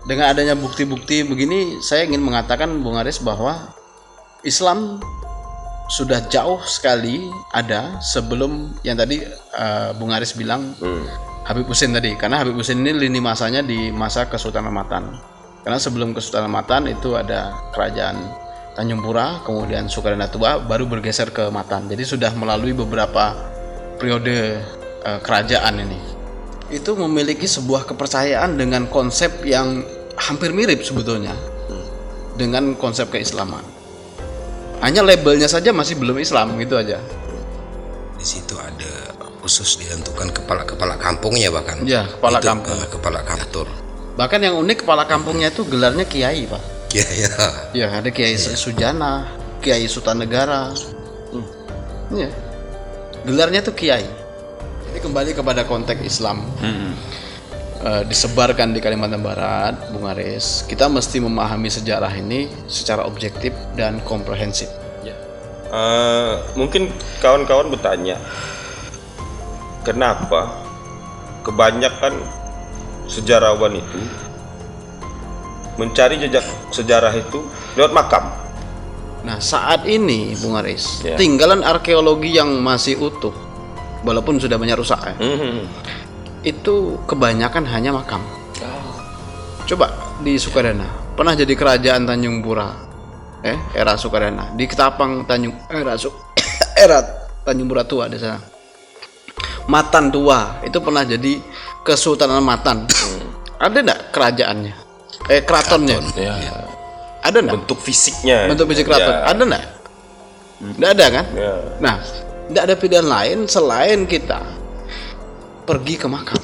dengan adanya bukti-bukti begini, saya ingin mengatakan Bung Aris bahwa Islam sudah jauh sekali ada sebelum yang tadi Bung Aris bilang Habib Hussein tadi. Karena Habib Hussein ini lini masanya di masa Kesultanan Matan. Karena sebelum Kesultanan Matan itu ada kerajaan Tanjung Pura, kemudian Sukarena Tua, baru bergeser ke Matan. Jadi sudah melalui beberapa periode kerajaan ini. Itu memiliki sebuah kepercayaan dengan konsep yang hampir mirip sebetulnya dengan konsep keislaman. Hanya labelnya saja masih belum Islam gitu aja. Di situ ada khusus ditentukan kepala kampungnya bahkan. Ya, kepala kampung. Kepala kantor. Bahkan yang unik kepala kampungnya itu gelarnya kiai, Pak. Ya. Ya, ada Kiai Sujana, Kiai Sutanegara. Ya. Gelarnya tuh kiai. Ini kembali kepada konteks Islam. Disebarkan di Kalimantan Barat, Bung Aris. Kita mesti memahami sejarah ini secara objektif dan komprehensif. Ya. Mungkin kawan-kawan bertanya, kenapa kebanyakan sejarawan itu mencari jejak sejarah itu lewat makam? Nah, saat ini Bung Aris, Ya. tinggalan arkeologi yang masih utuh, walaupun sudah banyak rusak ya, itu kebanyakan hanya makam. Coba di Sukadana, pernah jadi kerajaan Tanjung Pura, era Sukadana, di Ketapang era Tanjung Pura tua di sana. Matan tua itu pernah jadi Kesultanan Matan. Ada enggak kerajaannya? Keratonnya. Ya. Ada enggak? Bentuk fisiknya. Bentuk fisik keraton. Ya. Ada enggak? Enggak ada kan? Ya. Nah, enggak ada pilihan lain selain kita pergi ke makam.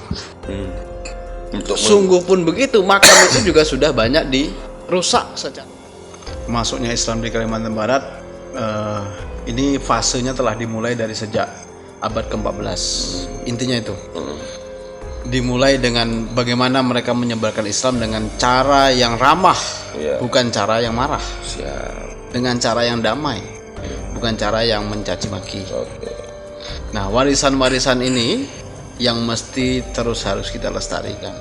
Sungguh pun begitu, makam itu juga sudah banyak dirusak secara. Masuknya Islam di Kalimantan Barat, ini fasenya telah dimulai dari sejak abad ke-14. Intinya itu. Dimulai dengan bagaimana mereka menyebarkan Islam dengan cara yang ramah, bukan cara yang marah. Dengan cara yang damai, bukan cara yang mencaci maki. Nah, warisan-warisan ini yang mesti terus harus kita lestarikan.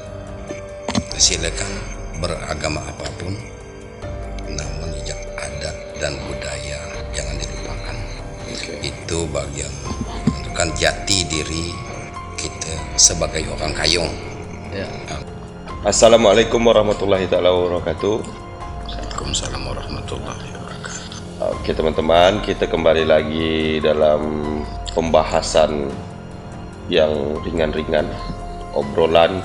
Silakan beragama apapun, namun jejak adat dan budaya jangan dilupakan. Itu bagian menentukan jati diri kita sebagai orang Kayong. Ya. Assalamualaikum warahmatullahi taala wabarakatuh. Waalaikumsalam warahmatullahi wabarakatuh. Oke teman-teman, kita kembali lagi dalam pembahasan yang ringan-ringan, obrolan.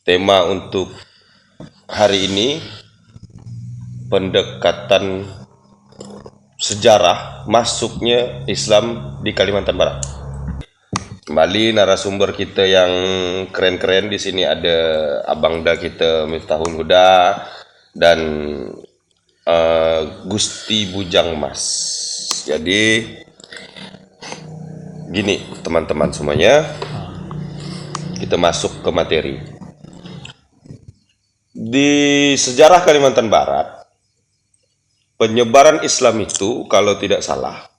Tema untuk hari ini pendekatan sejarah masuknya Islam di Kalimantan Barat. Kembali narasumber kita yang keren-keren. Di sini ada Abangda kita Miftahul Huda dan Gusti Bujang Mas. Jadi gini teman-teman semuanya, kita masuk ke materi. Di sejarah Kalimantan Barat, penyebaran Islam itu kalau tidak salah,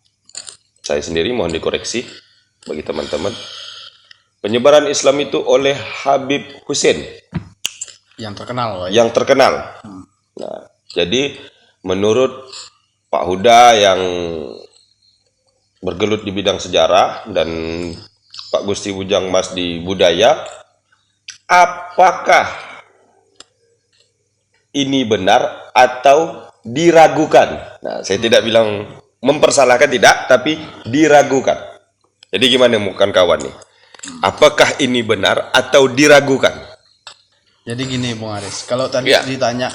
saya sendiri mohon dikoreksi bagi teman-teman, penyebaran Islam itu oleh Habib Hussein Yang terkenal. yang terkenal. Nah, jadi menurut Pak Huda yang bergelut di bidang sejarah dan Pak Gusti Bujang Mas di budaya, apakah ini benar atau diragukan? Nah, saya tidak bilang mempersalahkan, tidak, tapi diragukan. Jadi gimana bukan kawan nih? Apakah ini benar atau diragukan? Jadi gini Bung Aris, kalau tadi ditanya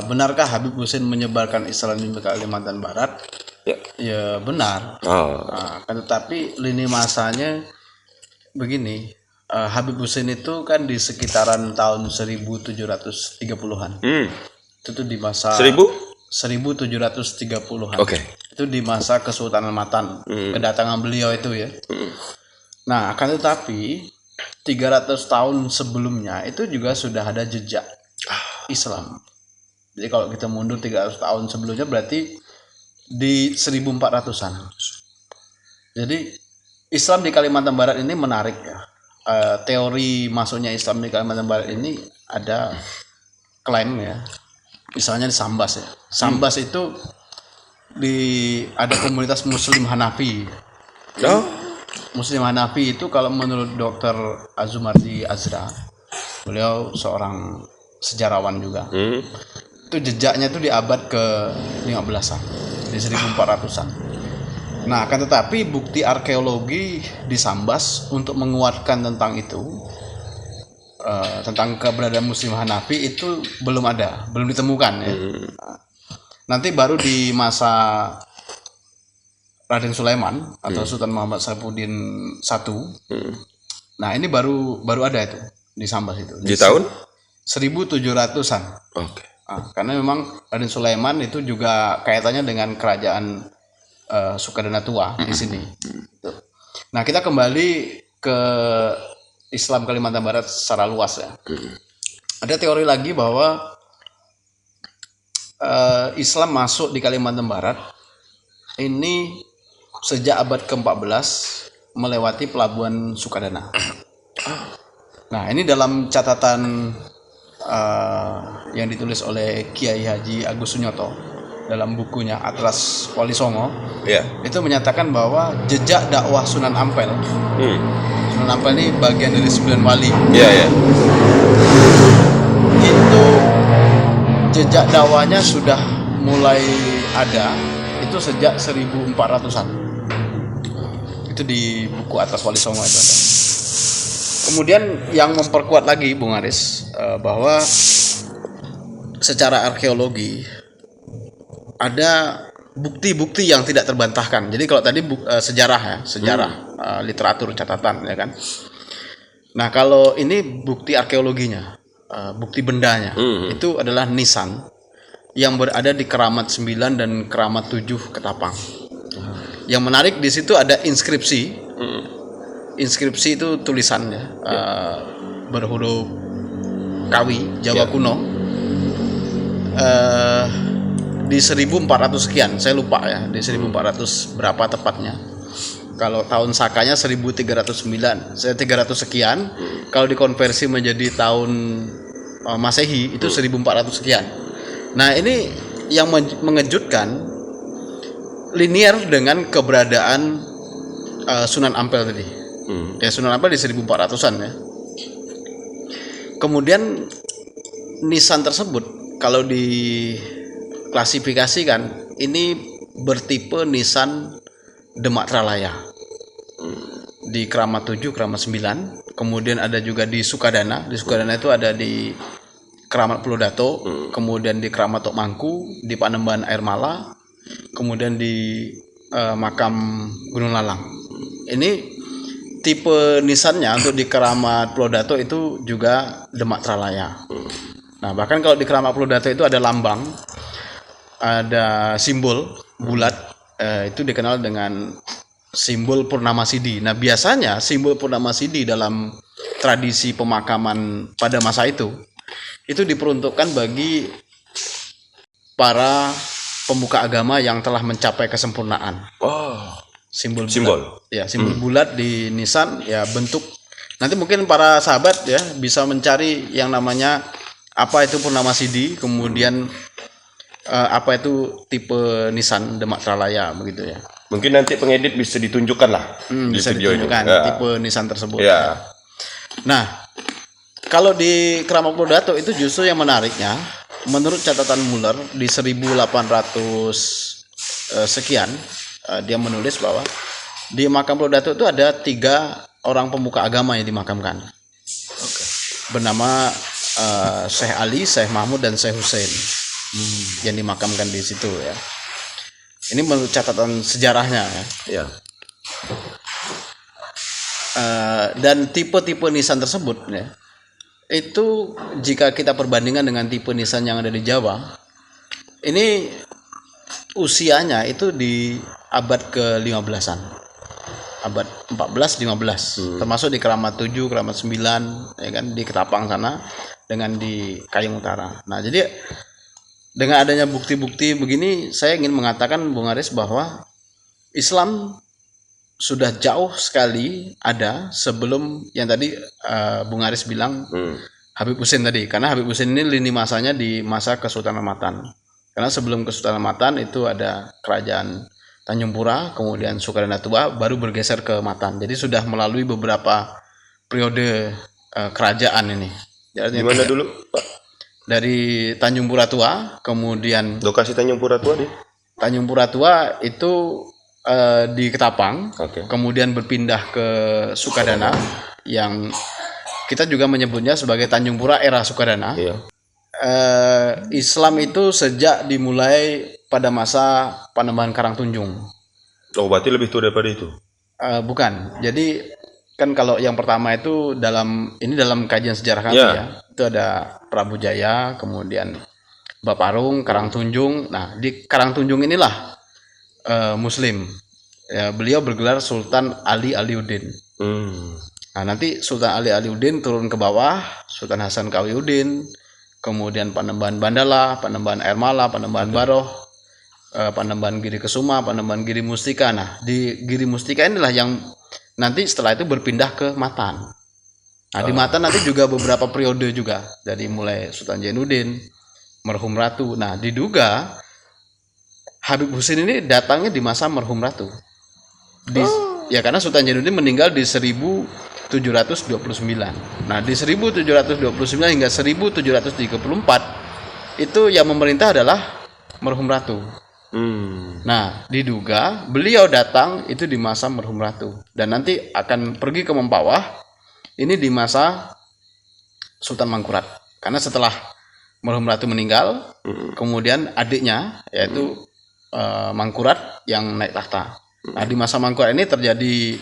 benarkah Habib Hussein menyebarkan Islam di Kalimantan Barat? Ya benar. Kan tetapi lini masanya begini, Habib Hussein itu kan di sekitaran tahun 1730-an. Itu tuh di masa 1730-an. Itu di masa Kesultanan Matan, kedatangan beliau itu ya. Nah, akan tetapi 300 tahun sebelumnya itu juga sudah ada jejak Islam. Jadi kalau kita mundur 300 tahun sebelumnya berarti di 1400-an. Jadi Islam di Kalimantan Barat ini menarik ya. teori masuknya Islam di Kalimantan Barat ini ada klaim ya. Misalnya di Sambas ya. Sambas itu ada komunitas Muslim Hanafi. Muslim Hanafi itu kalau menurut Dr. Azumardi Azra, beliau seorang sejarawan juga. Itu jejaknya itu di abad ke-15-an, di 1400-an. Nah, akan tetapi bukti arkeologi di Sambas untuk menguatkan tentang itu, tentang keberadaan Muslim Hanafi itu belum ada, belum ditemukan ya. Nanti baru di masa Raden Sulaiman atau Sultan Muhammad Saifuddin I. Nah, ini baru ada itu di Sambas itu. Di tahun 1700-an. Oke. Karena memang Raden Sulaiman itu juga kaitannya dengan kerajaan Sukadana tua di sini. Nah, kita kembali ke Islam Kalimantan Barat secara luas ya. Ada teori lagi bahwa Islam masuk di Kalimantan Barat ini sejak abad ke-14 melewati pelabuhan Sukadana. Nah, ini dalam catatan yang ditulis oleh Kiai Haji Agus Sunyoto dalam bukunya Atlas Wali Songo, itu menyatakan bahwa jejak dakwah Sunan Ampel. Sunan Ampel ini bagian dari 9 wali. Itu jejak dakwahnya sudah mulai ada itu sejak 1400-an. Itu di buku Atlas Wali Songo itu ada. Kemudian yang memperkuat lagi Bung Aris bahwa secara arkeologi ada bukti-bukti yang tidak terbantahkan. Jadi kalau tadi sejarah literatur catatan ya kan. Nah, kalau ini bukti arkeologinya, bukti bendanya itu adalah nisan yang berada di Keramat 9 dan Keramat 7 Ketapang. Yang menarik di situ ada inskripsi. Inskripsi itu tulisannya berhuruf Kawi Jawa kuno. Di 1400 sekian, saya lupa ya, di 1400 berapa tepatnya. Kalau tahun Sakanya 1309, 300 sekian. Kalau dikonversi menjadi tahun Masehi itu 1400 sekian. Nah, ini yang mengejutkan linier dengan keberadaan Sunan Ampel tadi. Ya, Sunan Ampel di 1400-an ya. Kemudian nisan tersebut kalau diklasifikasikan ini bertipe nisan Demak Tralaya. Di Keramat 7, Keramat 9, kemudian ada juga di Sukadana. Di Sukadana itu ada di Keramat Pulau Dato, kemudian di Keramat Tok Mangku, di Panembahan Air Mala, kemudian di makam Gunung Lalang. Ini tipe nisannya untuk di Keramat Pulau Dato itu juga Demak Tralaya. Nah, bahkan kalau di Keramat Pulau Dato itu ada lambang, ada simbol bulat, itu dikenal dengan simbol Purnama Sidi. Nah, biasanya simbol Purnama Sidi dalam tradisi pemakaman pada masa itu diperuntukkan bagi para pemuka agama yang telah mencapai kesempurnaan. Simbol. Ya, simbol bulat di nisan ya, bentuk. Nanti mungkin para sahabat ya bisa mencari yang namanya apa itu Purnama Sidi, kemudian apa itu tipe nisan Demak Tralaya begitu ya. Mungkin nanti pengedit bisa ditunjukkan lah bisa di video ditunjukkan ini. Tipe nisan tersebut. Ya. Nah, kalau di Keramat Pulau Dato itu justru yang menariknya, menurut catatan Muller di 1800 sekian, dia menulis bahwa di makam Pulau Dato itu ada 3 orang pemuka agama yang dimakamkan. Bernama Syekh Ali, Syekh Mahmud, dan Syekh Hussein yang dimakamkan di situ ya. Ini menurut catatan sejarahnya ya. Dan tipe-tipe nisan tersebut ya, itu jika kita perbandingkan dengan tipe nisan yang ada di Jawa, ini usianya itu di abad ke-15-an, abad 14-15, termasuk di Keramat 7, Keramat 9 ya kan, di Ketapang sana dengan di Kayong Utara. Nah, jadi dengan adanya bukti-bukti begini, saya ingin mengatakan Bung Aris bahwa Islam sudah jauh sekali ada sebelum yang tadi Bung Aris bilang Habib Hussein tadi, karena Habib Hussein ini lini masanya di masa Kesultanan Matan. Karena sebelum Kesultanan Matan itu ada kerajaan Tanjung Pura, kemudian Sukarana Tua, baru bergeser ke Matan. Jadi sudah melalui beberapa periode kerajaan ini. Jadi, Gimana dulu, Pak? dari Tanjung Pura Tua, kemudian Lokasi Tanjung Pura Tua di? Tanjung Pura Tua itu di Ketapang, Oke. kemudian berpindah ke Sukadana, yang kita juga menyebutnya sebagai Tanjung Pura era Sukadana. Iya. Islam itu sejak dimulai pada masa Panembahan Karangtunjung. Oh, berarti lebih tua daripada itu? Bukan. Jadi kan kalau yang pertama itu dalam kajian sejarah kami Ya. ya, itu ada Prabu Jaya, kemudian Baparung, Karangtunjung. Nah, di Karangtunjung inilah Muslim. Ya, beliau bergelar Sultan Ali Aliuddin. Nah, nanti Sultan Ali Aliuddin turun ke bawah, Sultan Hasan Kawiuddin, kemudian Panembahan Bandala, Panembahan Air Mala, Panembahan Baroh, Panembahan Giri Kesuma, Panembahan Giri Mustika. Nah, di Giri Mustika inilah yang nanti setelah itu berpindah ke Matan. Nah, di Matan nanti juga beberapa periode juga, dari mulai Sultan Jainuddin, merhum Ratu. Nah, diduga Habib Hussein ini datangnya di masa merhum Ratu. Ya karena Sultan Jainuddin meninggal di 1729. Nah, di 1729 hingga 1734 itu yang memerintah adalah merhum Ratu. Nah, diduga beliau datang itu di masa merhum Ratu dan nanti akan pergi ke Mempawah ini di masa Sultan Mangkurat. Karena setelah merhum Ratu meninggal, kemudian adiknya yaitu Mangkurat yang naik tahta. Nah, di masa Mangkurat ini terjadi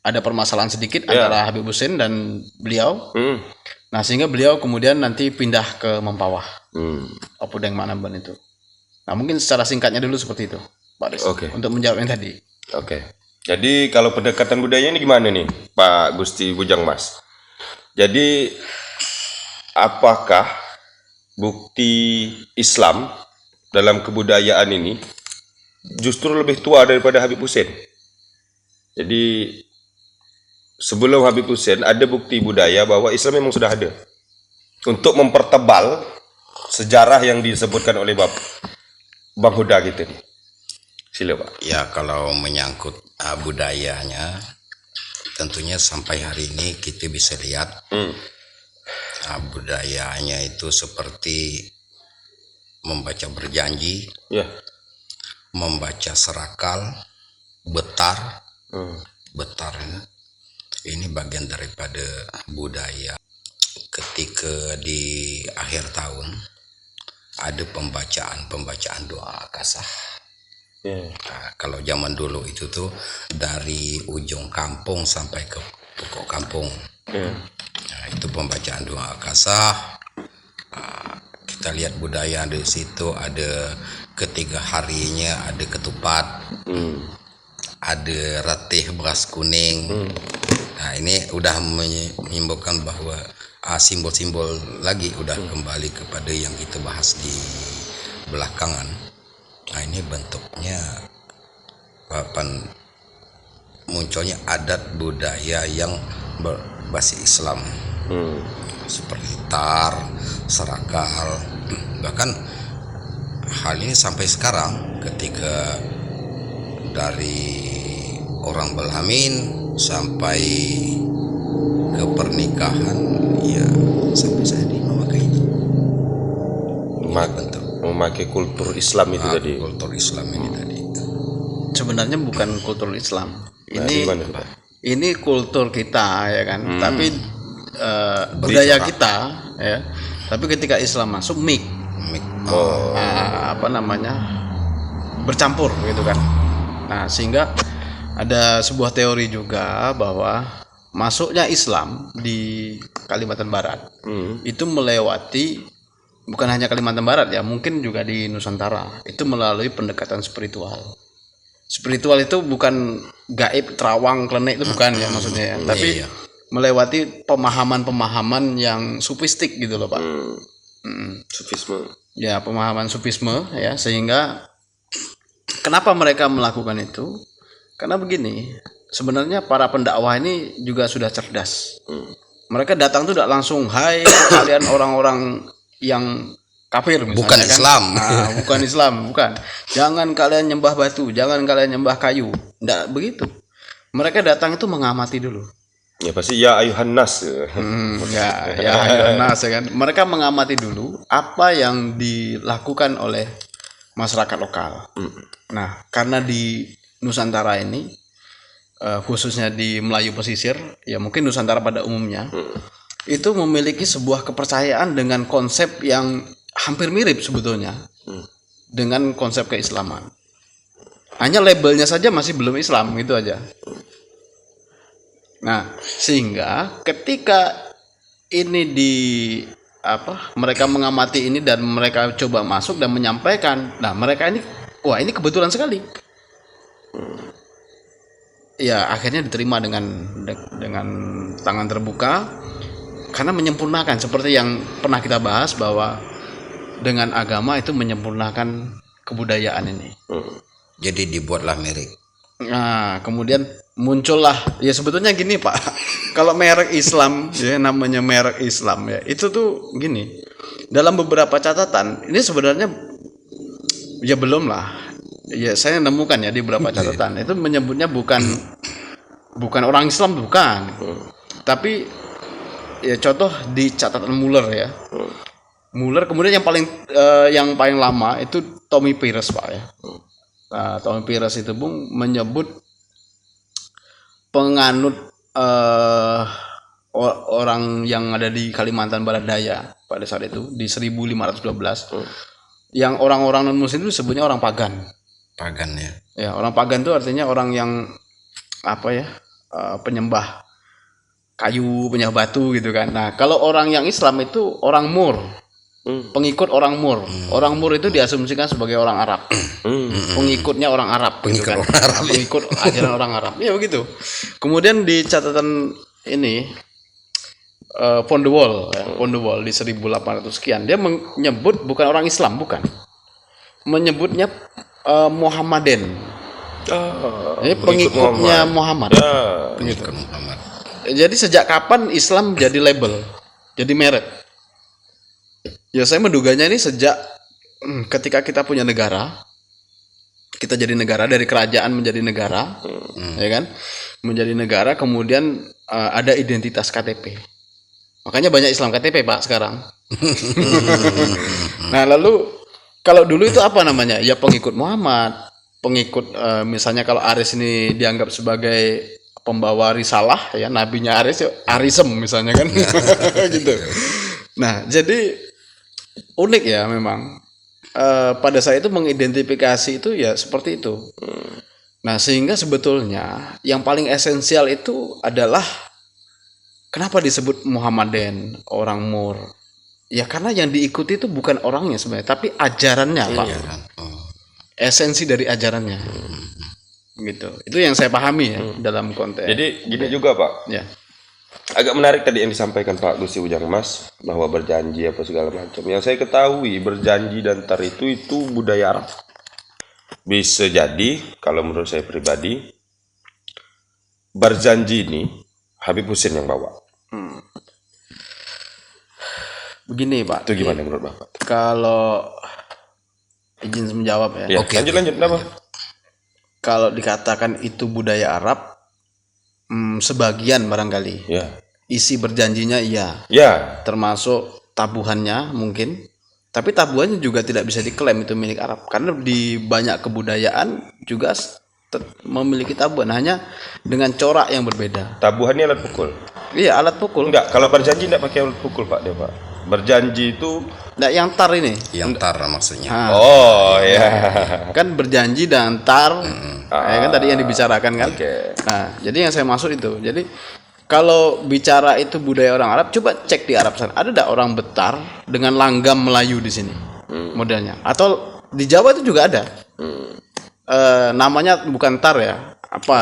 ada permasalahan sedikit antara Habib Hussein dan beliau. Nah, sehingga beliau kemudian nanti pindah ke Mempawah. Opudeng Manamban itu. Nah, mungkin secara singkatnya dulu seperti itu, Pak Des. Oke. Untuk menjawab yang tadi. Oke. Jadi kalau pendekatan budaya ini gimana nih, Pak Gusti Bujang Mas? Jadi apakah bukti Islam dalam kebudayaan ini justru lebih tua daripada Habib Hussein? Jadi sebelum Habib Hussein ada bukti budaya bahwa Islam memang sudah ada. Untuk mempertebal sejarah yang disebutkan oleh Bang Huda gitu nih. Sila, Pak. Ya, kalau menyangkut budayanya, tentunya sampai hari ini kita bisa lihat budayanya itu seperti membaca berjanji, membaca serakal, betar. Betar ini bagian daripada budaya. Ketika di akhir tahun ada pembacaan doa kasah. Nah, kalau zaman dulu itu tuh dari ujung kampung sampai ke pokok kampung. Nah, itu pembacaan doa kasah. Kita lihat budaya di situ, ada ketiga harinya ada ketupat, ada ratih beras kuning. Nah, ini udah menyimbolkan bahwa simbol-simbol lagi udah kembali kepada yang kita bahas di belakangan. Nah, ini bentuknya munculnya adat budaya yang berbasis Islam, seperti tar, serakal. Bahkan hal ini sampai sekarang ketika dari orang berlamin sampai ke pernikahan, ya sampai saat ini memakai ini. Memakai kultur Islam itu tadi. Kultur Islam ini tadi. Sebenarnya bukan kultur Islam. Nah, gimana, Pak? Ini kultur kita ya kan. Tapi budaya kita ya. Tapi ketika Islam masuk bercampur gitu kan. Nah, sehingga ada sebuah teori juga bahwa masuknya Islam di Kalimantan Barat itu melewati bukan hanya Kalimantan Barat ya, mungkin juga di Nusantara. Itu melalui pendekatan spiritual. Spiritual itu bukan gaib, terawang, klenik itu bukan ya maksudnya ya, tapi melewati pemahaman-pemahaman yang sufistik gitu loh, Pak. Sufisme. Ya, pemahaman sufisme ya, sehingga kenapa mereka melakukan itu? Karena begini, sebenarnya para pendakwah ini juga sudah cerdas. Mereka datang tuh tidak langsung, hai kalian orang-orang yang kafir misalnya, Bukan kan? Islam. Bukan Islam, bukan. Jangan kalian nyembah batu, jangan kalian nyembah kayu. Tidak begitu. Mereka datang itu mengamati dulu. Ya pasti ya ayuhan nas. Ya nas, ya kan. Mereka mengamati dulu apa yang dilakukan oleh masyarakat lokal. Nah, karena di Nusantara ini, khususnya di Melayu pesisir, ya mungkin Nusantara pada umumnya, itu memiliki sebuah kepercayaan dengan konsep yang hampir mirip sebetulnya dengan konsep keislaman. Hanya labelnya saja masih belum Islam, gitu aja. Nah, sehingga ketika ini mereka mengamati ini dan mereka coba masuk dan menyampaikan, nah mereka ini, wah ini kebetulan sekali. Ya akhirnya diterima dengan tangan terbuka, karena menyempurnakan seperti yang pernah kita bahas bahwa dengan agama itu menyempurnakan kebudayaan ini. Jadi dibuatlah merek. Nah, kemudian muncullah, ya sebetulnya gini Pak, kalau merek Islam, ya namanya merek Islam ya, itu tuh gini, dalam beberapa catatan, ini sebenarnya ya belum lah, ya saya nemukan ya di beberapa catatan, itu menyebutnya bukan orang Islam, bukan, tapi ya contoh di catatan Muller ya, Muller, kemudian yang paling lama itu Tommy Pires Pak ya. Nah, Tommy Pires itu Bung menyebut penganut orang yang ada di Kalimantan Barat Daya pada saat itu di 1512 yang orang-orang non muslim itu sebutnya orang pagan. Pagan ya. Ya, orang pagan itu artinya orang yang penyembah kayu, penyembah batu gitu kan. Nah, kalau orang yang Islam itu orang Mur. Pengikut orang Mur. Orang Mur itu diasumsikan sebagai orang Arab. Pengikutnya orang Arab, Pengikut gitu kan. orang Arab. Pengikut ajaran orang Arab. Ya begitu. Kemudian di catatan ini Pond the Wall di 1800 sekian, dia menyebut bukan orang Islam, bukan. Menyebutnya Muhammaden. Ini pengikutnya Muhammad. Pengikut Muhammad. Jadi sejak kapan Islam jadi label, jadi merek? Ya saya menduganya ini sejak ketika kita punya negara, kita jadi negara, dari kerajaan menjadi negara, ya kan? Menjadi negara, kemudian ada identitas KTP. Makanya banyak Islam KTP Pak sekarang. Nah lalu kalau dulu itu apa namanya? Ya pengikut Muhammad, pengikut misalnya kalau Aris ini dianggap sebagai pembawa risalah, ya nabinya Aris, ya Arisem misalnya kan, gitu. Nah jadi unik ya memang. Pada saat itu mengidentifikasi itu ya seperti itu. Nah sehingga sebetulnya yang paling esensial itu adalah kenapa disebut Muhammaden, orang Mur? Ya karena yang diikuti itu bukan orangnya sebenarnya, tapi ajarannya Pak. Esensi dari ajarannya. Gitu. Itu yang saya pahami ya dalam konteks. Jadi gini juga Pak. Ya. Agak menarik tadi yang disampaikan Pak Gusti Ujang Mas bahwa berjanji apa segala macam. Yang saya ketahui berjanji dan tar itu budaya Arab. Bisa jadi kalau menurut saya pribadi berjanji ini Habib Husin yang bawa. Begini Pak. Itu gimana menurut Bapak? Kalau izin menjawab ya. Ya, Oke. lanjut kenapa? Kalau dikatakan itu budaya Arab, sebagian barangkali. Ya. Isi berjanjinya iya. Ya. Termasuk tabuhannya mungkin. Tapi tabuhannya juga tidak bisa diklaim itu milik Arab. Karena di banyak kebudayaan juga memiliki tabuhan. Hanya dengan corak yang berbeda. Tabuhannya alat pukul. Iya, alat pukul. Enggak, kalau berjanji enggak pakai alat pukul Pak dia Pak. Berjanji itu Nah, yang tar ini. Yang tar maksudnya. Nah, oh ya. kan berjanji dan tar. Ya kan tadi yang dibicarakan kan. Oke. Nah, jadi yang saya maksud itu. Jadi kalau bicara itu budaya orang Arab, coba cek di Arab sana. Ada enggak orang Betar dengan langgam Melayu di sini? Modelnya. Atau di Jawa itu juga ada. Namanya bukan tar ya. Apa?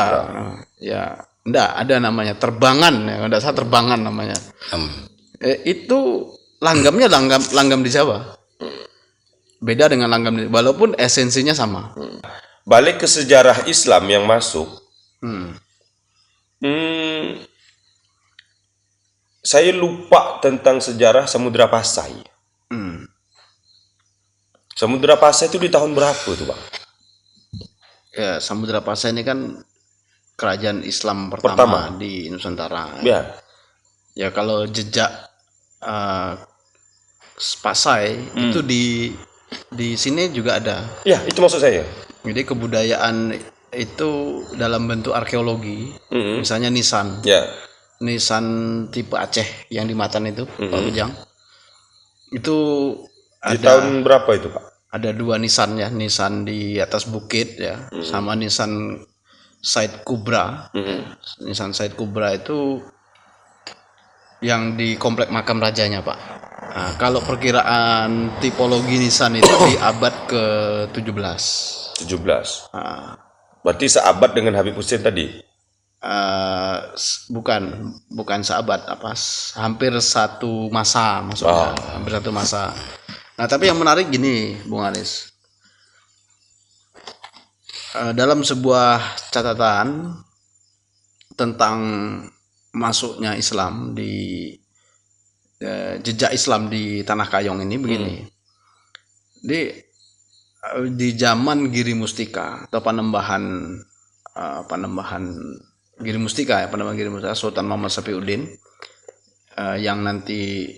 Ya, enggak ada namanya terbangan ya. Enggak salah terbangan namanya. Itu langgamnya langgam di Jawa. Beda dengan langgam walaupun esensinya sama. Balik ke sejarah Islam yang masuk Saya lupa tentang sejarah Samudra Pasai. Samudra Pasai itu di tahun berapa itu, Bang? Ya, Samudra Pasai ini kan kerajaan Islam pertama di Nusantara. Ya. Ya kalau jejak Pasai itu di sini juga ada. Ya, itu maksud saya. Jadi kebudayaan itu dalam bentuk arkeologi, misalnya nisan. Ya. Nisan tipe Aceh yang di Matan itu, Pak Ujang. Itu Di tahun berapa itu, Pak? ada 2 nisan ya, nisan di atas bukit ya, sama nisan Said Kubra. Nisan Said Kubra itu yang di komplek makam rajanya, Pak. Nah, kalau perkiraan tipologi nisan itu di abad ke-17. 17. Berarti seabad dengan Habib Hussein tadi. Bukan seabad, hampir satu masa maksudnya, hampir satu masa. Nah, tapi yang menarik gini, Bung Aris. Dalam sebuah catatan tentang masuknya Islam di jejak Islam di Tanah Kayong ini begini. Di zaman Giri Mustika atau Panembahan Giri Mustika Sultan Muhammad Sapiuddin yang nanti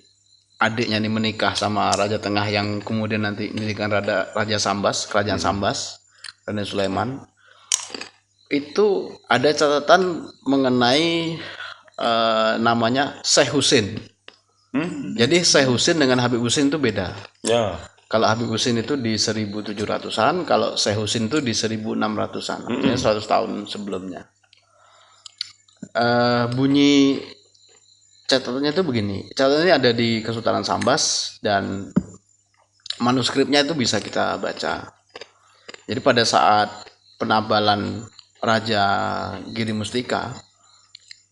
adiknya ini menikah sama Raja Tengah yang kemudian nanti mendirikan Raja Sambas, Kerajaan Sambas, Raden Sulaiman. Itu ada catatan mengenai namanya Syekh Husin. Jadi Syekh Husin dengan Habib Husin itu beda. Ya. Kalau Habib Husin itu di 1700-an, kalau Syekh Husin itu di 1600-an, artinya 100 tahun sebelumnya. Bunyi catatannya itu begini. Catatannya ada di Kesultanan Sambas dan manuskripnya itu bisa kita baca. Jadi pada saat penabalan Raja Giri Mustika,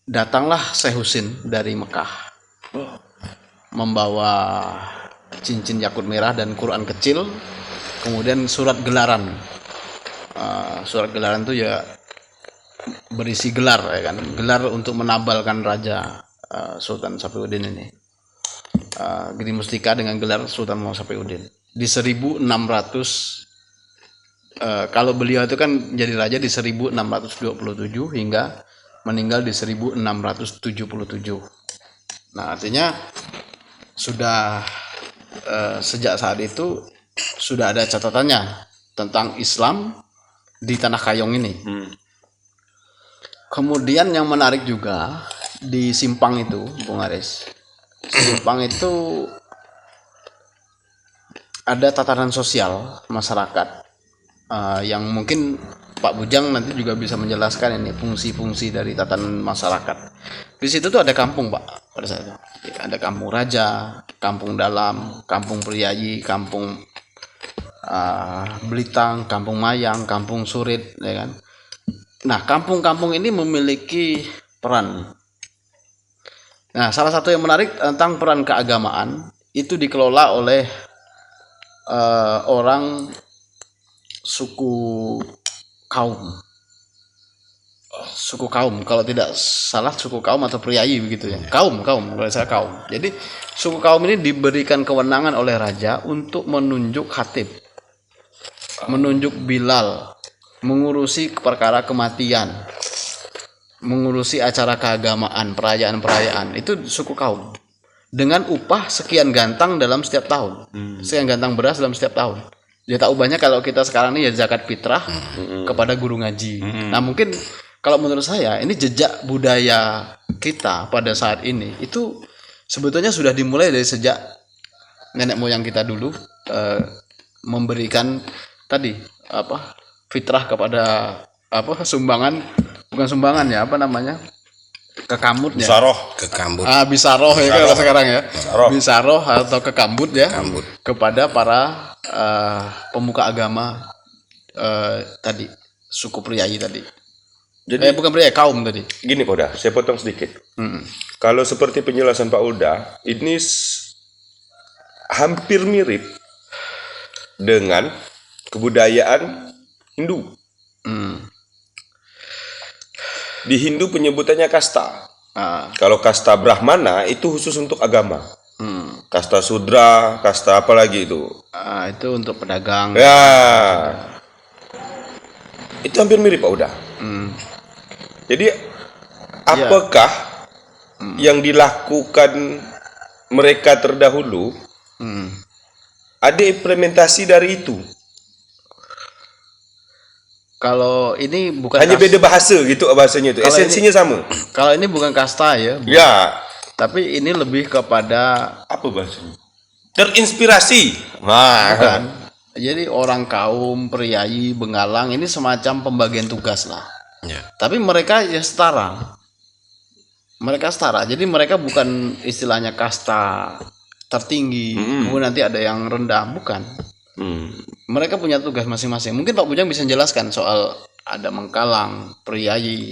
datanglah Syekh Husin dari Mekah membawa cincin yakut merah dan Quran kecil, kemudian surat gelaran. Surat gelaran itu ya berisi gelar, ya kan, gelar untuk menabalkan Raja Sultan Sapiuddin ini, Giri Mustika dengan gelar Sultan Muhammad Sapiuddin di 1600. Kalau beliau itu kan jadi raja di 1627 hingga meninggal di 1677. Nah, artinya sudah sejak saat itu sudah ada catatannya tentang Islam di Tanah Kayong ini. Kemudian yang menarik juga di Simpang itu, Bung Aris, Simpang itu ada tatanan sosial masyarakat yang mungkin Pak Bujang nanti juga bisa menjelaskan ini fungsi-fungsi dari tatanan masyarakat. Di situ tuh ada kampung, Pak, pada saat itu. Ada kampung raja, kampung dalam, kampung priayi, kampung Belitang, kampung Mayang, kampung Surit, ya kan. Nah, kampung-kampung ini memiliki peran. Nah, salah satu yang menarik tentang peran keagamaan itu dikelola oleh orang suku kaum, kalau tidak salah suku kaum atau priayi begitu ya. Kaum kalau saya kaum. Jadi suku kaum ini diberikan kewenangan oleh raja untuk menunjuk khatib, menunjuk bilal, mengurusi perkara kematian, mengurusi acara keagamaan, perayaan-perayaan. Itu suku kaum. Dengan upah sekian gantang dalam setiap tahun. Sekian gantang beras dalam setiap tahun. Dia tahu banyak kalau kita sekarang ini ya zakat fitrah kepada guru ngaji. Nah, mungkin kalau menurut saya ini jejak budaya kita pada saat ini itu sebetulnya sudah dimulai dari sejak nenek moyang kita dulu memberikan tadi fitrah kepada sumbangan, bukan sumbangan ya, kekambut ya. Kekambut. Bisaroh ya kalau sekarang ya. Bisaroh atau kekambut ya. Kambut. Kepada para pemuka agama tadi, suku priayi tadi. Jadi bukan priayi, kaum tadi. Gini Pak Uda, saya potong sedikit. Kalau seperti penjelasan Pak Uda, ini hampir mirip dengan kebudayaan Hindu. Di Hindu penyebutannya kasta. Ah, Kalau kasta Brahmana itu khusus untuk agama. hmm. Kasta Sudra, kasta apa lagi itu? Itu untuk pedagang. Ya. Itu hampir mirip Pak Uda. Hmm. Jadi apakah yang dilakukan mereka terdahulu Hmm. ada implementasi dari itu? Kalau ini bukan Hanya beda bahasa gitu bahasanya itu. Kalau Esensinya sama. Kalau ini bukan kasta ya, Ya, tapi ini lebih kepada apa bahasanya? Terinspirasi. Nah, kan. Jadi orang kaum, priayi, bengalang ini semacam pembagian tugas lah. Ya. Tapi mereka ya setara. Mereka setara. Jadi mereka bukan istilahnya kasta tertinggi, kemudian nanti ada yang rendah, bukan. Mereka punya tugas masing-masing. Mungkin Pak Bujang bisa menjelaskan soal ada Mengkalang, Priayi.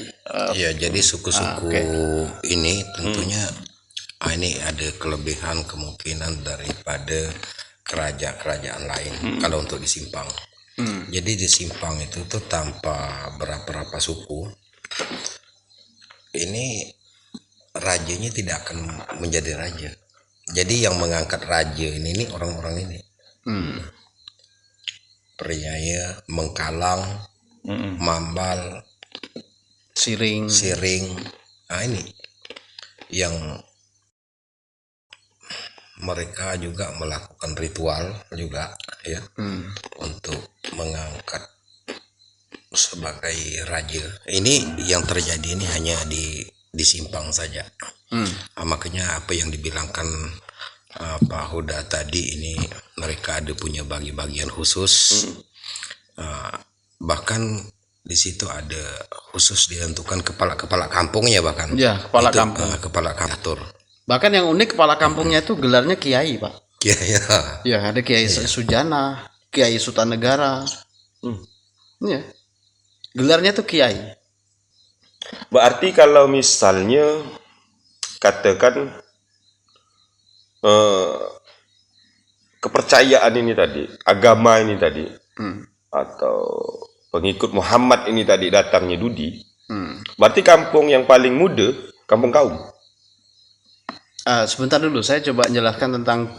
Ya, jadi suku-suku ini tentunya ini ada kelebihan kemungkinan daripada kerajaan lain kalau untuk di Simpang. Jadi di Simpang itu tuh tanpa berapa-berapa suku, ini rajanya tidak akan menjadi raja. Jadi yang mengangkat raja ini orang-orang ini. Priaya, Mengkalang, Mambal, Siring. Nah ini yang mereka juga melakukan ritual juga ya untuk mengangkat sebagai raja. Ini yang terjadi ini hanya di Simpang saja. Makanya apa yang dibilangkan Pak Huda tadi ini mereka ada punya bagi-bagian khusus. Bahkan di situ ada khusus ditentukan kepala kampungnya bahkan. Ya, kepala Itu, kampung. kepala kantor. Bahkan yang unik kepala kampungnya itu gelarnya kiai, Pak. Ya, ya. Ya, ada Kiai Sujana, Kiai Sutanegara. Ya. Gelarnya tuh kiai. berarti kalau misalnya katakan kepercayaan ini tadi, agama ini tadi, atau pengikut Muhammad ini tadi datangnya Dudi, berarti kampung yang paling muda, kampung kaum. Sebentar dulu, saya coba menjelaskan tentang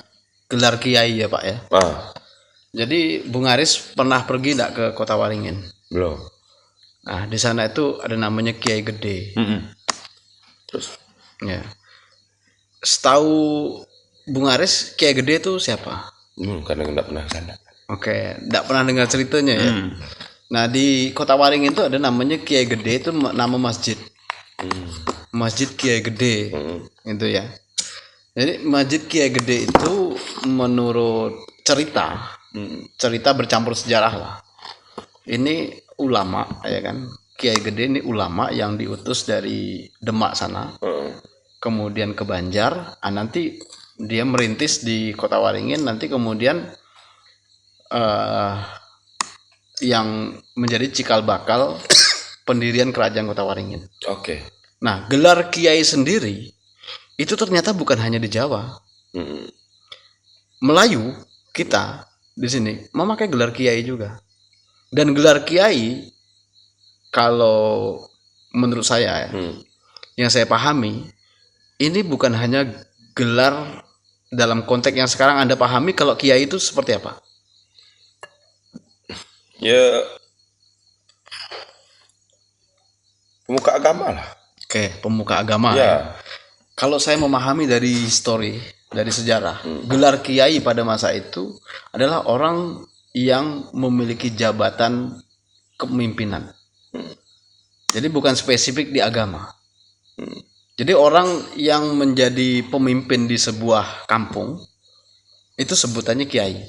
gelar kiai ya Pak ya. Jadi Bung Aris pernah pergi enggak ke Kota Waringin? Belum. Nah, di sana itu ada namanya Kiai Gede. Terus? Ya. Setahu Bung Aris, Kiai Gede itu siapa? Karena nggak pernah ke sana. Oke, enggak pernah dengar ceritanya ya. Nah, di Kota Waringin itu ada namanya Kiai Gede, itu nama masjid. Masjid Kiai Gede. Itu ya. Jadi Masjid Kiai Gede itu menurut cerita bercampur sejarah lah. Ini ulama ya kan. Kiai Gede ini ulama yang diutus dari Demak sana. Kemudian ke Banjar, nanti dia merintis di Kota Waringin, nanti kemudian yang menjadi cikal bakal pendirian kerajaan Kota Waringin. Oke. Nah, gelar kiai sendiri itu ternyata bukan hanya di Jawa. Melayu kita di sini memakai gelar kiai juga. Dan gelar kiai kalau menurut saya ya, yang saya pahami ini bukan hanya gelar dalam konteks yang sekarang Anda pahami. Kalau kiai itu seperti apa? Ya, pemuka agama lah. Oke, pemuka agama. Ya. Kalau saya memahami dari histori, dari sejarah, gelar kiai pada masa itu adalah orang yang memiliki jabatan kepemimpinan. Jadi bukan spesifik di agama. Jadi orang yang menjadi pemimpin di sebuah kampung itu sebutannya kiai.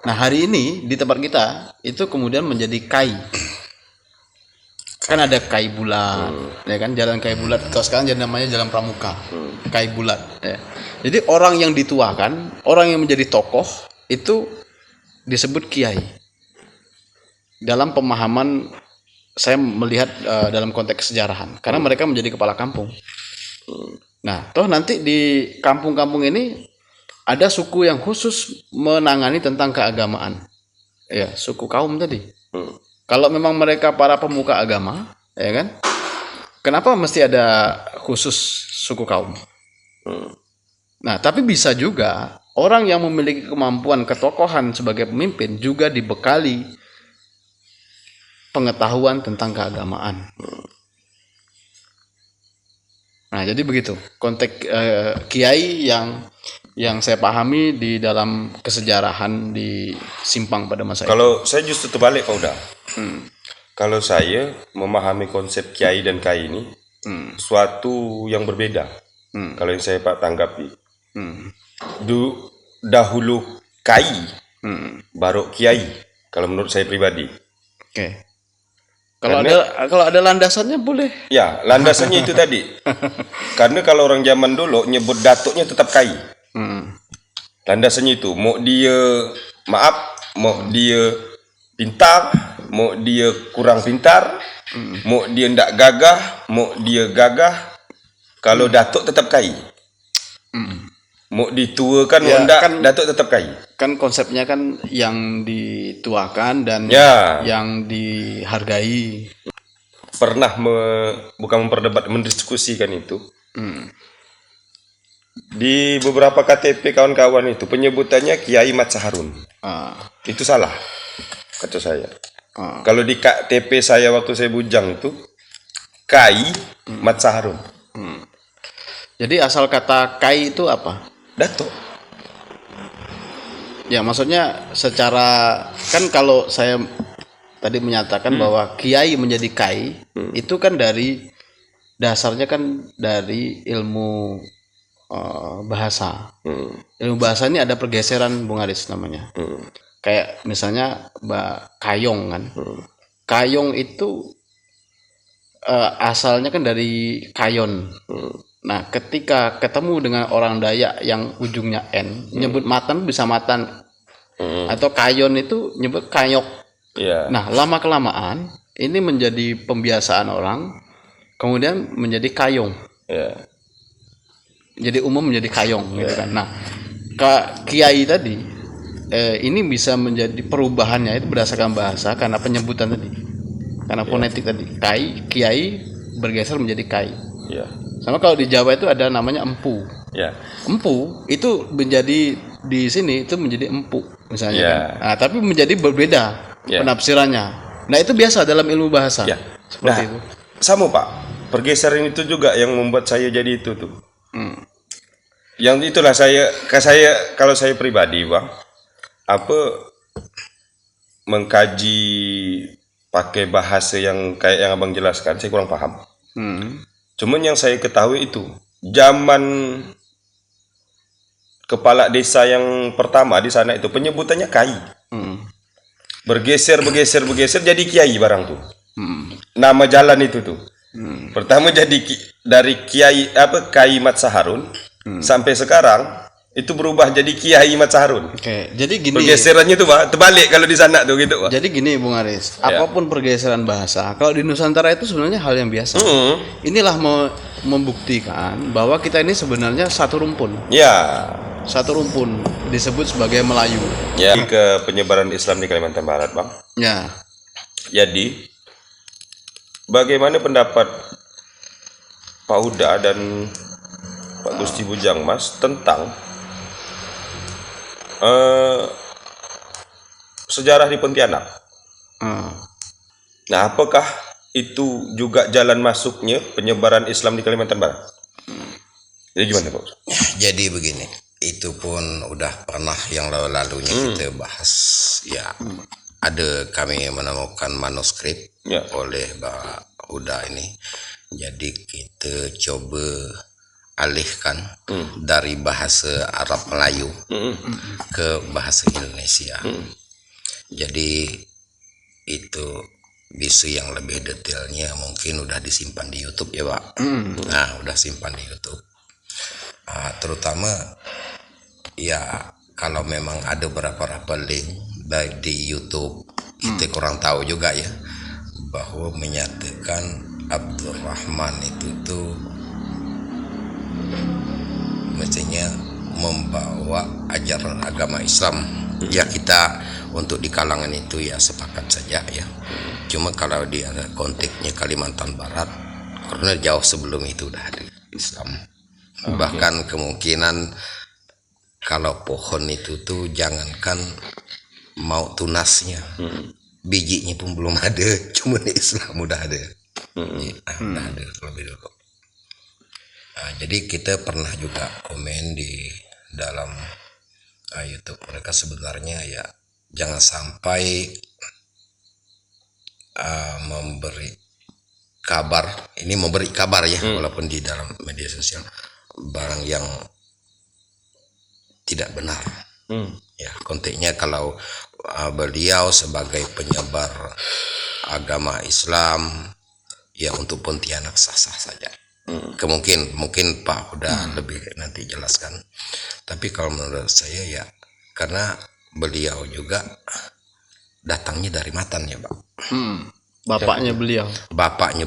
Nah, hari ini di tempat kita itu kemudian menjadi kai. Kan ada Kai Bulat, ya kan, jalan Kai Bulat. Kalau sekarang jadi namanya Jalan Pramuka, Kai Bulat. Ya. Jadi orang yang dituakan, orang yang menjadi tokoh itu disebut kiai. Dalam pemahaman saya melihat dalam konteks kesejarahan, karena mereka menjadi kepala kampung. Nah, toh nanti di kampung-kampung ini ada suku yang khusus menangani tentang keagamaan. Ya, suku kaum tadi. Kalau memang mereka para pemuka agama, ya kan, Kenapa mesti ada khusus suku kaum? Nah, tapi bisa juga orang yang memiliki kemampuan ketokohan sebagai pemimpin juga dibekali pengetahuan tentang keagamaan. Nah, jadi begitu konteks kiai yang saya pahami di dalam kesejarahan di Simpang pada masa itu. Kalau saya justru terbalik Pak Uda. Kalau saya memahami konsep kiai dan kai ini suatu yang berbeda. Kalau yang saya Pak tanggapi. Dahulu kai, baru kiai. Kalau menurut saya pribadi. Oke. Kalau ada landasannya boleh. Ya, landasannya itu tadi. Karena kalau orang zaman dulu nyebut datuknya tetap kai. Landasannya itu, mau dia pintar, mau dia kurang pintar, mau dia ndak gagah, mau dia gagah, kalau datuk tetap kai. Mau dituakan, mau ndak, datuk tetap kai. Kan konsepnya kan yang dituakan dan yang dihargai. Pernah bukan memperdebat, mendiskusikan itu. Di beberapa KTP kawan-kawan itu penyebutannya Kiai Mat Saharun. Itu salah, kata saya. Kalau di KTP saya waktu saya bujang itu Kai Mat Saharun. Jadi asal kata Kai itu apa? Datuk. Ya, maksudnya secara kan kalau saya tadi menyatakan bahwa kiai menjadi kai itu kan dari dasarnya kan dari ilmu bahasa. Ilmu bahasa ini ada pergeseran Bung Aris namanya. Kayak misalnya kayong kan. Kayong itu asalnya kan dari kayon. Nah, ketika ketemu dengan orang Dayak yang ujungnya N, nyebut matan bisa matan. Atau kayon itu nyebut kayok. Nah, lama-kelamaan ini menjadi pembiasaan orang, kemudian menjadi kayong. Jadi umum menjadi kayong gitu kan. Nah, kiai tadi ini bisa menjadi perubahannya itu berdasarkan bahasa karena penyebutan tadi. Karena fonetik tadi. Kiai bergeser menjadi kai. Sama kalau di Jawa itu ada namanya empu. Empu itu menjadi di sini itu menjadi empu misalnya. Kan? Nah, tapi menjadi berbeda penafsirannya. Nah, itu biasa dalam ilmu bahasa. Seperti itu. Sama Pak. Pergeseran itu juga yang membuat saya jadi itu tuh. Yang itulah kalau saya pribadi Bang, mengkaji pakai bahasa yang kayak yang Abang jelaskan, saya kurang paham. Cuman yang saya ketahui itu zaman kepala desa yang pertama di sana itu penyebutannya kai. Bergeser jadi kiai barang tuh. Nama jalan itu tuh. Pertama jadi dari kiai Kai Mat Saharun sampai sekarang itu berubah jadi Kiai Mat Saharun. Jadi gini. Pergeserannya tuh Pak, terbalik kalau di sana tuh gitu Pak. Jadi gini Bung Aris, apapun pergeseran bahasa, kalau di Nusantara itu sebenarnya hal yang biasa. Inilah membuktikan bahwa kita ini sebenarnya satu rumpun. Satu rumpun disebut sebagai Melayu. Ke penyebaran Islam di Kalimantan Barat, Bang. Jadi bagaimana pendapat Pak Huda dan Pak Gusti Bujang Mas tentang sejarah di Pontianak? Nah, apakah itu juga jalan masuknya penyebaran Islam di Kalimantan Barat? Jadi gimana Pak? Jadi begini, itu pun udah pernah yang lalu-lalunya kita bahas. Ada kami menemukan manuskrip oleh Pak Huda ini. Jadi kita coba alihkan dari bahasa Arab Melayu ke bahasa Indonesia. Jadi itu bisu yang lebih detailnya mungkin udah disimpan di YouTube ya Pak. Nah, udah simpan di YouTube. Terutama kalau memang ada beberapa link baik di YouTube, kita kurang tahu juga ya, bahwa menyatakan Abdurrahman itu tuh mestinya membawa ajaran agama Islam. Kita untuk di kalangan itu sepakat saja ya. Cuma kalau di konteksnya Kalimantan Barat, karena jauh sebelum itu udah ada Islam. Bahkan kemungkinan kalau pohon itu tuh jangankan mau tunasnya, bijinya pun belum ada, cuma di Islam udah ada. Udah ada lebih dulu. Nah, jadi kita pernah juga komen di dalam YouTube mereka, sebenarnya ya jangan sampai memberi kabar ya, walaupun di dalam media sosial, barang yang tidak benar. Ya, konteksnya kalau beliau sebagai penyebar agama Islam ya untuk Pontianak sah-sah saja. Mungkin Pak udah lebih nanti jelaskan. Tapi kalau menurut saya ya karena beliau juga datangnya dari Matan ya, Pak. Bapaknya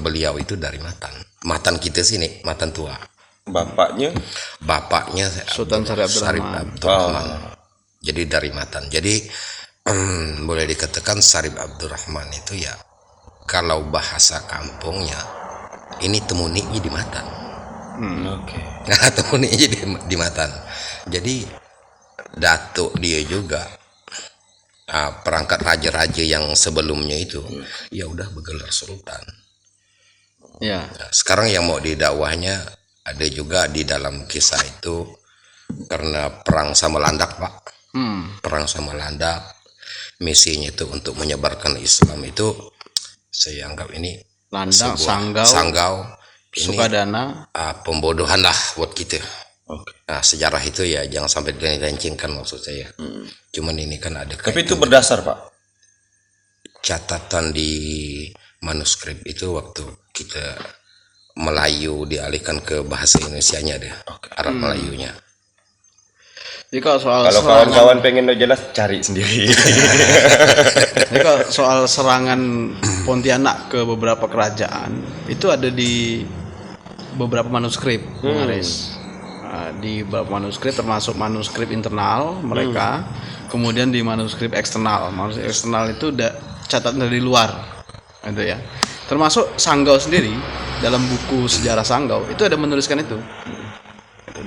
beliau itu dari Matan kita sini, Matan tua. Bapaknya Sultan Syarif Abdurrahman. Jadi dari Matan. Jadi boleh dikatakan Syarif Abdurrahman itu ya kalau bahasa kampungnya ini temuninya di Matan. Temuninya di Matan. Jadi datuk dia juga perangkat raja-raja yang sebelumnya itu ya udah bergelar sultan. Ya. Nah, sekarang yang mau didakwahnya ada juga di dalam kisah itu karena perang sama Landak, Pak. Perang sama Landak, misinya itu untuk menyebarkan Islam itu saya anggap ini Landak, Sanggau, ini Sukadana, pembodohan lah buat kita. Nah, sejarah itu ya jangan sampai dilencengkan maksud saya. Cuman ini kan ada Tapi itu berdasar, Pak. Catatan di manuskrip itu waktu kita Melayu dialihkan ke bahasa Indonesianya deh, Arab Melayunya. Jadi kalau kawan-kawan pengen jelas cari sendiri. Jadi kalau soal serangan Pontianak ke beberapa kerajaan itu ada di beberapa manuskrip, Bung Aris. Di beberapa manuskrip termasuk manuskrip internal mereka, kemudian di manuskrip eksternal. Manuskrip eksternal itu catatan dari luar, itu ya. Termasuk Sanggau sendiri dalam buku sejarah Sanggau itu ada menuliskan itu.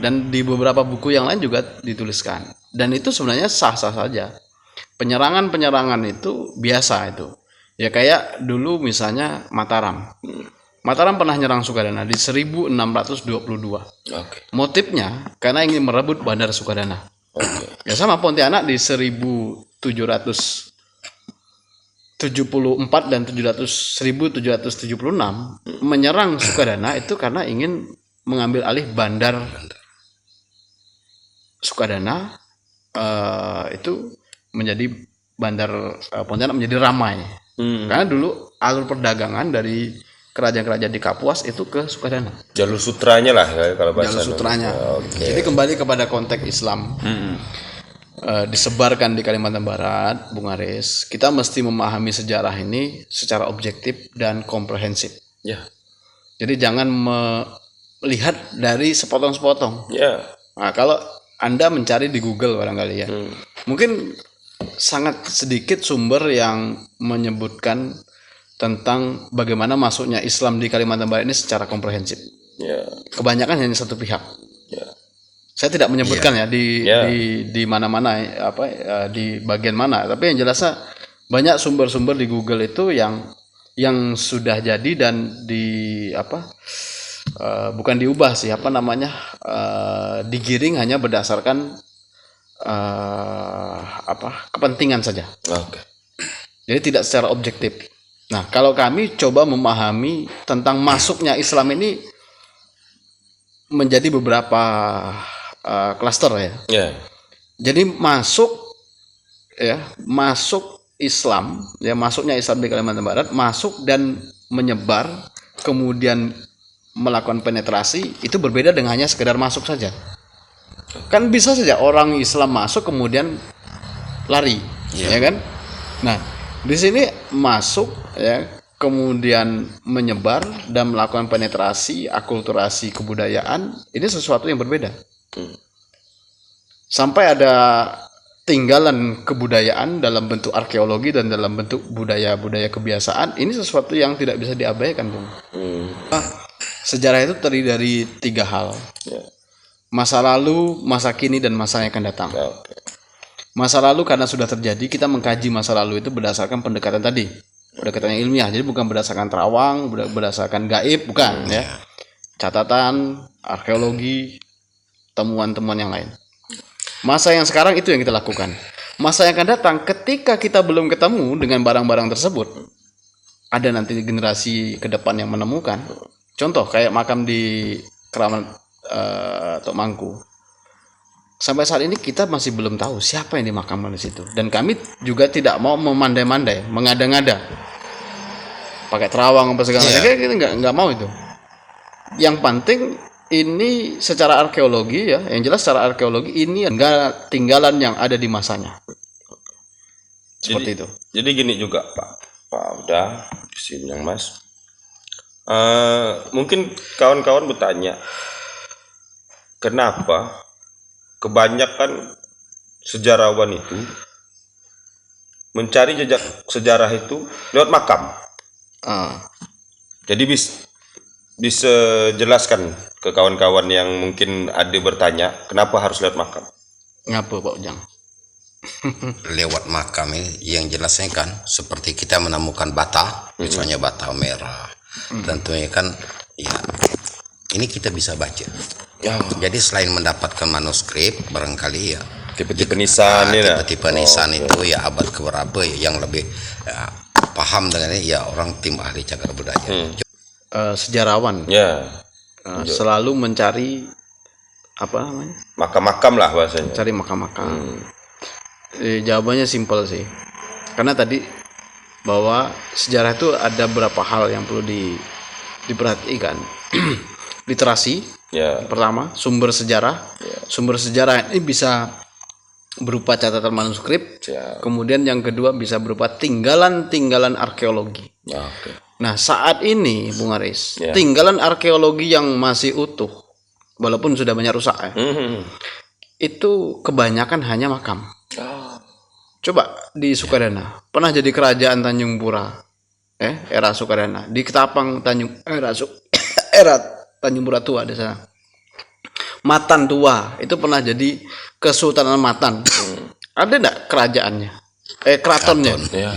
Dan di beberapa buku yang lain juga dituliskan. Dan itu sebenarnya sah-sah saja. Penyerangan itu biasa itu. Ya kayak dulu misalnya Mataram. Mataram pernah nyerang Sukadana di 1622. Motifnya karena ingin merebut Bandar Sukadana. Ya sama Pontianak di 1774 dan 1776 menyerang Sukadana itu karena ingin mengambil alih Bandar Sukadana, itu menjadi Bandar Pontianak menjadi ramai. Karena dulu alur perdagangan dari kerajaan-kerajaan di Kapuas itu ke Sukadana. Jalur sutranya lah kalau bahasa. Jalur sutranya. Jadi kembali kepada konteks Islam. Disebarkan di Kalimantan Barat, Bung Aris, kita mesti memahami sejarah ini secara objektif dan komprehensif. Ya. Jadi jangan melihat dari sepotong-sepotong. Ya. Nah, kalau Anda mencari di Google barangkali ya, mungkin sangat sedikit sumber yang menyebutkan tentang bagaimana masuknya Islam di Kalimantan Barat ini secara komprehensif. Ya. Kebanyakan hanya satu pihak. Ya. Saya tidak menyebutkan di mana-mana di bagian mana, tapi yang jelasnya banyak sumber-sumber di Google itu yang sudah jadi dan bukan diubah sih, digiring hanya berdasarkan kepentingan saja. Jadi tidak secara objektif. Nah, kalau kami coba memahami tentang masuknya Islam ini menjadi beberapa klaster ya. Jadi masuk Islam, masuknya Islam di Kalimantan Barat, masuk dan menyebar, kemudian melakukan penetrasi, itu berbeda dengan hanya sekedar masuk saja. Kan bisa saja orang Islam masuk kemudian lari, ya kan? Nah, di sini masuk kemudian menyebar dan melakukan penetrasi, akulturasi kebudayaan, ini sesuatu yang berbeda. Sampai ada tinggalan kebudayaan dalam bentuk arkeologi dan dalam bentuk budaya-budaya kebiasaan, ini sesuatu yang tidak bisa diabaikan, Bung. Sejarah itu terdiri dari 3 hal. Ya. Masa lalu, masa kini, dan masa yang akan datang. Oke. Masa lalu karena sudah terjadi, kita mengkaji masa lalu itu berdasarkan pendekatan tadi. Pendekatan yang ilmiah. Jadi bukan berdasarkan terawang, berdasarkan gaib, bukan ya. Catatan, arkeologi, temuan-temuan yang lain. Masa yang sekarang itu yang kita lakukan. Masa yang akan datang ketika kita belum ketemu dengan barang-barang tersebut, ada nanti generasi ke depan yang menemukan. Contoh kayak makam di Keramat Tok Mangku. Sampai saat ini kita masih belum tahu siapa yang dimakamkan di situ. Dan kami juga tidak mau memandai-mandai, mengada-ngada, pakai terawang apa segala macam. Kita nggak mau itu. Yang penting ini secara arkeologi ya, yang jelas secara arkeologi ini enggak tinggalan yang ada di masanya. Seperti itu. Jadi gini juga Pak udah sini yang Mas. Mungkin kawan-kawan bertanya, kenapa kebanyakan sejarawan itu mencari jejak sejarah itu lewat makam? Jadi bisa jelaskan ke kawan-kawan yang mungkin ada bertanya, kenapa harus lewat makam? Ngapa Pak Ujang? Lewat makam ini yang jelasnya kan seperti kita menemukan bata, misalnya bata merah. Tentunya kan ya ini kita bisa baca. Ya. Jadi selain mendapatkan manuskrip barangkali ya Tipe-tipe nisan ini lah. tipe-tipe nisan itu ya abad keberapa ya, yang lebih paham dengan ini ya orang tim ahli cagar budaya. Sejarawan Ya. selalu mencari apa namanya? Makam-makam lah bahasanya. Cari makam-makam. Jawabannya simpel sih. Karena tadi bahwa sejarah itu ada beberapa hal yang perlu diperhatikan. Literasi, Ya. pertama, sumber sejarah. Sumber sejarah ini bisa berupa catatan manuskrip. Ya. Kemudian yang kedua bisa berupa tinggalan-tinggalan arkeologi. Ya, oke. Nah, saat ini Bung Aris, Ya. tinggalan arkeologi yang masih utuh, walaupun sudah banyak rusak ya, itu kebanyakan hanya makam. Coba di Sukadana, pernah jadi kerajaan Tanjung Pura, era Sukadana, di Ketapang era Tanjung Pura tua di sana. Matan tua itu pernah jadi Kesultanan Matan. Ada enggak kerajaannya? Keratonnya? Ya.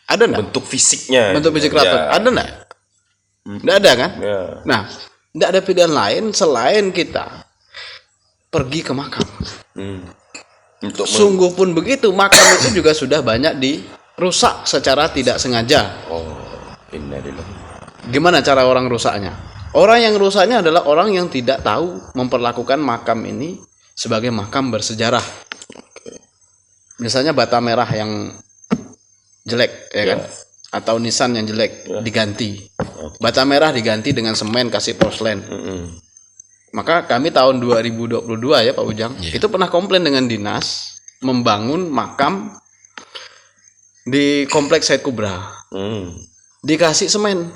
Ada enggak? Bentuk fisiknya. Bentuk fisik keraton. Ya. Ada enggak? Enggak ada kan? Ya. Nah, enggak ada pilihan lain selain kita pergi ke makam. Untuk Sungguh pun begitu, makam itu juga sudah banyak dirusak secara tidak sengaja. innalillahi. Gimana cara orang rusaknya? Orang yang rusaknya adalah orang yang tidak tahu memperlakukan makam ini sebagai makam bersejarah. Misalnya bata merah yang jelek, ya kan? Atau nisan yang jelek diganti. Bata merah diganti dengan semen, kasih porselen. Maka kami tahun 2022 ya Pak Ujang, itu pernah komplain dengan dinas membangun makam di kompleks Said Kubra. Dikasih semen.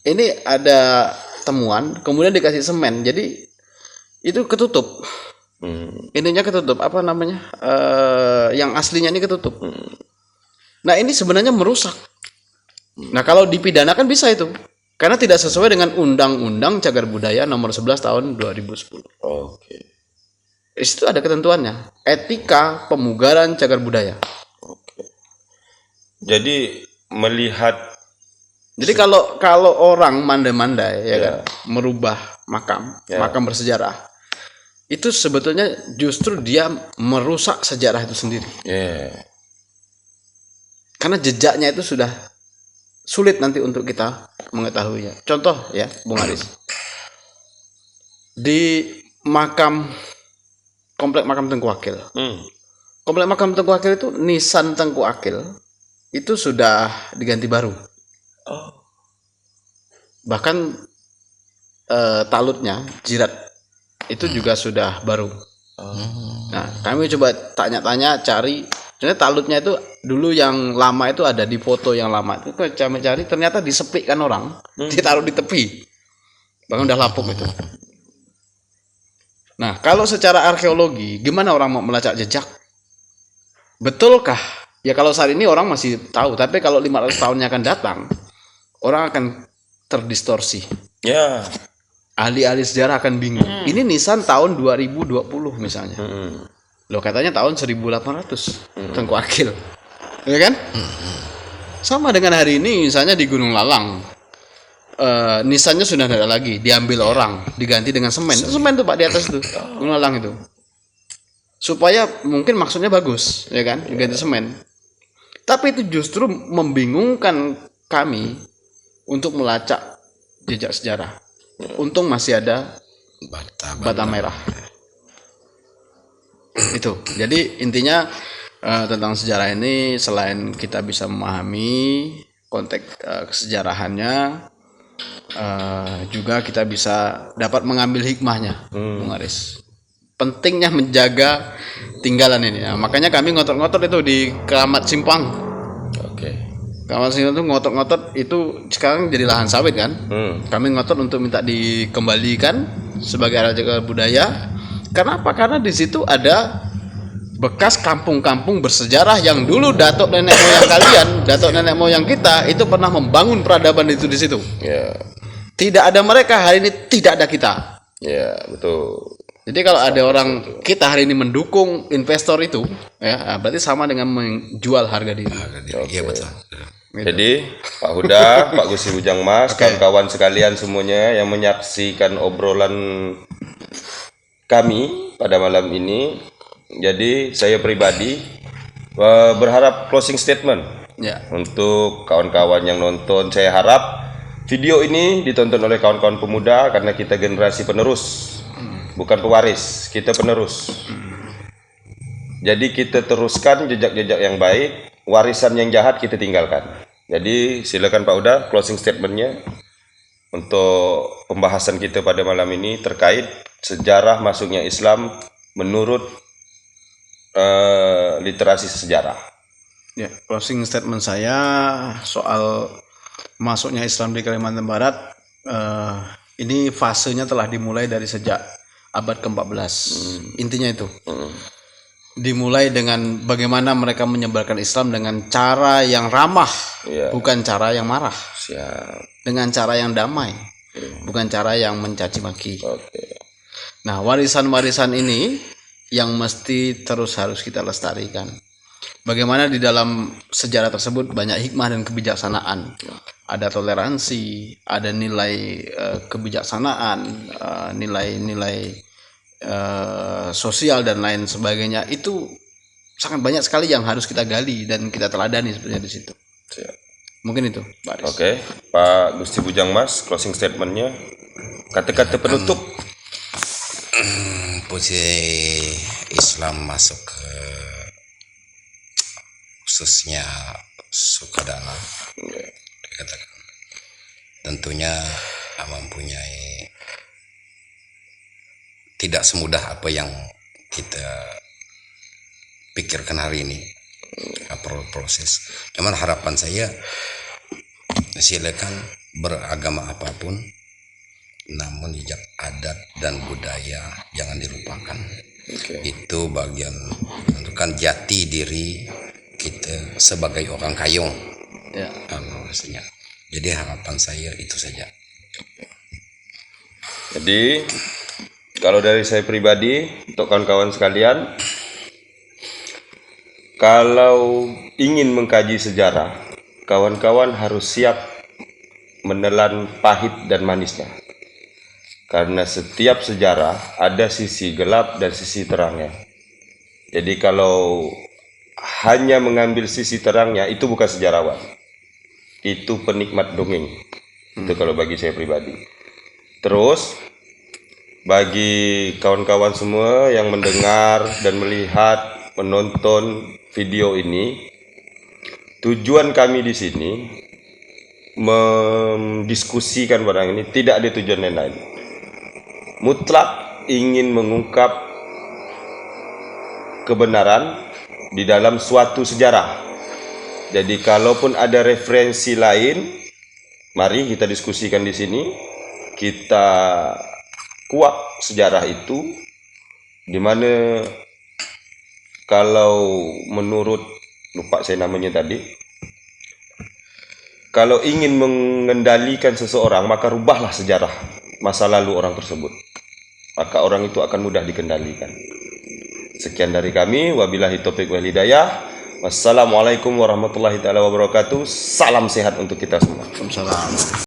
Ini ada temuan, kemudian dikasih semen. Jadi itu ketutup. Ininya ketutup, apa namanya? Yang aslinya ini ketutup. Nah, ini sebenarnya merusak. Nah, kalau dipidanakan bisa itu. Karena tidak sesuai dengan Undang-Undang Cagar Budaya nomor 11 tahun 2010. Oke. Di situ ada ketentuannya. Etika pemugaran cagar budaya. Oke. Jadi melihat. Jadi kalau orang mandai-mandai ya kan, merubah makam bersejarah, itu sebetulnya justru dia merusak sejarah itu sendiri. Karena jejaknya itu sudah sulit nanti untuk kita mengetahuinya. Contoh ya, Bung Aris. Di komplek makam Tengku Akil. Komplek makam Tengku Akil itu nisan Tengku Akil itu sudah diganti baru. Bahkan talutnya, jirat itu juga sudah baru. Nah, kami coba tanya-tanya, cari. Sebenarnya talutnya itu dulu yang lama itu ada di foto yang lama itu, kami cari ternyata disepikkan orang, ditaruh di tepi, bahkan udah lapuk itu. Nah, kalau secara arkeologi, gimana orang mau melacak jejak? Betulkah? Ya kalau saat ini orang masih tahu, tapi kalau 500 tahunnya akan datang, orang akan terdistorsi. Ya. Ahli-ahli sejarah akan bingung. Ini nisan tahun 2020 misalnya. Loh katanya tahun 1800 Tengku Akil. Ya kan? Sama dengan hari ini misalnya di Gunung Lalang. Nisannya sudah tidak ada lagi, diambil orang, diganti dengan semen. Itu semen tuh Pak di atas itu. Gunung Lalang itu. Supaya mungkin maksudnya bagus, ya kan? Diganti semen. Tapi itu justru membingungkan kami untuk melacak jejak sejarah. Untung masih ada bata merah. Itu. Jadi intinya tentang sejarah ini selain kita bisa memahami konteks kesejarahannya, juga kita bisa dapat mengambil hikmahnya, Bung Aris. Pentingnya menjaga tinggalan ini. Nah, makanya kami ngotot-ngotot itu di Keramat Simpang. Oke. Keramat Simpang itu ngotot-ngotot itu sekarang jadi lahan sawit kan. Kami ngotot untuk minta dikembalikan sebagai area jaga budaya. Kenapa? Karena di situ ada bekas kampung-kampung bersejarah yang dulu datuk nenek moyang kalian, datuk nenek moyang kita itu pernah membangun peradaban itu di situ. Ya. Tidak ada mereka, hari ini tidak ada kita. Ya, betul. Jadi kalau ada orang kita hari ini mendukung investor itu, ya berarti sama dengan menjual harga diri. Iya betul. Jadi Pak Huda, Pak Gusti Bujang Mas, kawan-kawan sekalian semuanya yang menyaksikan obrolan kami pada malam ini. Jadi saya pribadi berharap closing statement untuk kawan-kawan yang nonton. Saya harap video ini ditonton oleh kawan-kawan pemuda karena kita generasi penerus, bukan pewaris, kita penerus. Jadi kita teruskan jejak-jejak yang baik, warisan yang jahat kita tinggalkan. Jadi silakan Pak Huda closing statementnya untuk pembahasan kita pada malam ini terkait sejarah masuknya Islam menurut literasi sejarah. Ya, closing statement saya soal masuknya Islam di Kalimantan Barat, ini fasenya telah dimulai dari sejak abad ke-14. Intinya itu. Dimulai dengan bagaimana mereka menyebarkan Islam dengan cara yang ramah, bukan cara yang marah. Dengan cara yang damai, bukan cara yang mencaci maki. Nah, warisan-warisan ini yang mesti terus harus kita lestarikan. Bagaimana di dalam sejarah tersebut banyak hikmah dan kebijaksanaan. Ada toleransi, ada nilai kebijaksanaan, nilai-nilai sosial dan lain sebagainya. Itu sangat banyak sekali yang harus kita gali dan kita teladani sebenarnya di situ. Mungkin itu, Pak Aris. Oke, Pak Gusti Bujang Mas, closing statementnya, kata-kata penutup. Posisi Islam masuk ke khususnya Sukadana, dikatakan tentunya mempunyai tidak semudah apa yang kita pikirkan hari ini, proses. Cuman harapan saya silakan beragama apapun, namun jejak adat dan budaya jangan dilupakan. Itu bagian menentukan jati diri kita sebagai orang Kayong. Maksudnya. Jadi harapan saya itu saja. Jadi kalau dari saya pribadi, untuk kawan-kawan sekalian, kalau ingin mengkaji sejarah, kawan-kawan harus siap menelan pahit dan manisnya. Karena setiap sejarah ada sisi gelap dan sisi terangnya. Jadi kalau hanya mengambil sisi terangnya, itu bukan sejarawan. Itu penikmat dongeng. Itu kalau bagi saya pribadi. Terus, bagi kawan-kawan semua yang mendengar dan melihat, menonton video ini, tujuan kami di sini mendiskusikan barang ini, tidak ada tujuan lain-lain. Mutlak ingin mengungkap kebenaran di dalam suatu sejarah. Jadi kalaupun ada referensi lain, mari kita diskusikan di sini. Kita kuak sejarah itu, di mana kalau menurut, lupa saya namanya tadi, Kalau ingin mengendalikan seseorang, maka rubahlah sejarah masa lalu orang tersebut. Maka orang itu akan mudah dikendalikan. Sekian dari kami. Wabillahi taufiq wal hidayah. Wassalamualaikum warahmatullahi taala wabarakatuh. Salam sehat untuk kita semua. Waalaikumsalam.